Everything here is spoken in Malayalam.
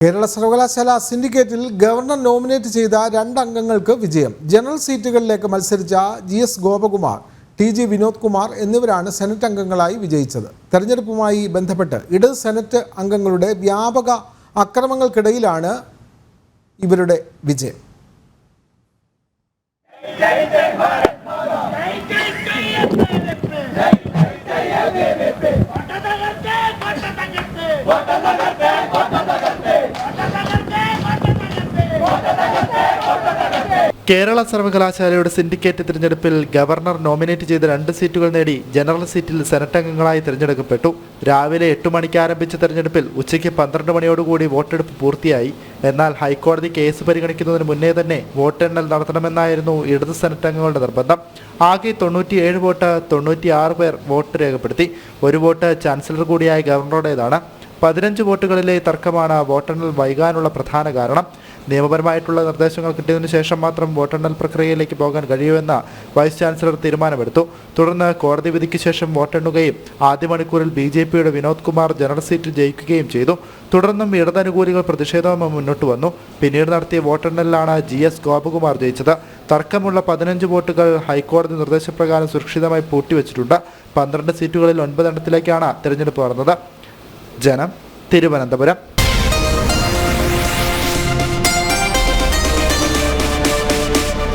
കേരള സർവകലാശാല സിൻഡിക്കേറ്റിൽ ഗവർണർ നോമിനേറ്റ് ചെയ്ത 2 അംഗങ്ങൾക്ക് വിജയം. ജനറൽ സീറ്റുകളിലേക്ക് മത്സരിച്ച GS ഗോപകുമാർ, TG വിനോദ് കുമാർ എന്നിവരാണ് സെനറ്റ് അംഗങ്ങളായി വിജയിച്ചത്. തെരഞ്ഞെടുപ്പുമായി ബന്ധപ്പെട്ട് ഇടത് സെനറ്റ് അംഗങ്ങളുടെ വ്യാപക അക്രമങ്ങൾക്കിടയിലാണ് ഇവരുടെ വിജയം. കേരള സർവകലാശാലയുടെ സിൻഡിക്കേറ്റ് തിരഞ്ഞെടുപ്പിൽ ഗവർണർ നോമിനേറ്റ് ചെയ്ത 2 സീറ്റുകൾ നേടി ജനറൽ സീറ്റിൽ സെനറ്റ് അംഗങ്ങളായി തിരഞ്ഞെടുക്കപ്പെട്ടു. രാവിലെ 8 മണിക്ക് ആരംഭിച്ച തെരഞ്ഞെടുപ്പിൽ ഉച്ചയ്ക്ക് 12 മണിയോടുകൂടി വോട്ടെടുപ്പ് പൂർത്തിയായി. എന്നാൽ ഹൈക്കോടതി കേസ് പരിഗണിക്കുന്നതിന് മുന്നേ തന്നെ വോട്ടെണ്ണൽ നടത്തണമെന്നായിരുന്നു ഇടത് സെനറ്റ് അംഗങ്ങളുടെ നിർബന്ധം. ആകെ 97 വോട്ട് 96 പേർ വോട്ട് രേഖപ്പെടുത്തി. 1 വോട്ട് ചാൻസലർ കൂടിയായ ഗവർണറുടേതാണ്. 15 വോട്ടുകളിലെ തർക്കമാണ് വോട്ടെണ്ണൽ വൈകാനുള്ള പ്രധാന കാരണം. നിയമപരമായിട്ടുള്ള നിർദ്ദേശങ്ങൾ കിട്ടിയതിനു ശേഷം മാത്രം വോട്ടെണ്ണൽ പ്രക്രിയയിലേക്ക് പോകാൻ കഴിയുമെന്ന് വൈസ് ചാൻസലർ തീരുമാനമെടുത്തു. തുടർന്ന് കോടതി വിധിക്ക് ശേഷം വോട്ടെണ്ണുകയും ആദ്യ മണിക്കൂറിൽ BJPയുടെ വിനോദ് കുമാർ ജനറൽ സീറ്റിൽ ജയിക്കുകയും ചെയ്തു. തുടർന്നും ഇടതനുകൂലികൾ പ്രതിഷേധവുമായി മുന്നോട്ട് വന്നു. പിന്നീട് നടത്തിയ വോട്ടെണ്ണലിലാണ് GS ഗോപകുമാർ ജയിച്ചത്. തർക്കമുള്ള 15 വോട്ടുകൾ ഹൈക്കോടതി നിർദ്ദേശപ്രകാരം സുരക്ഷിതമായി പൂട്ടിവെച്ചിട്ടുണ്ട്. 12 സീറ്റുകളിൽ 9 എണ്ണത്തിലേക്കാണ് തിരഞ്ഞെടുപ്പ് നടന്നത്. ജനം, തിരുവനന്തപുരം.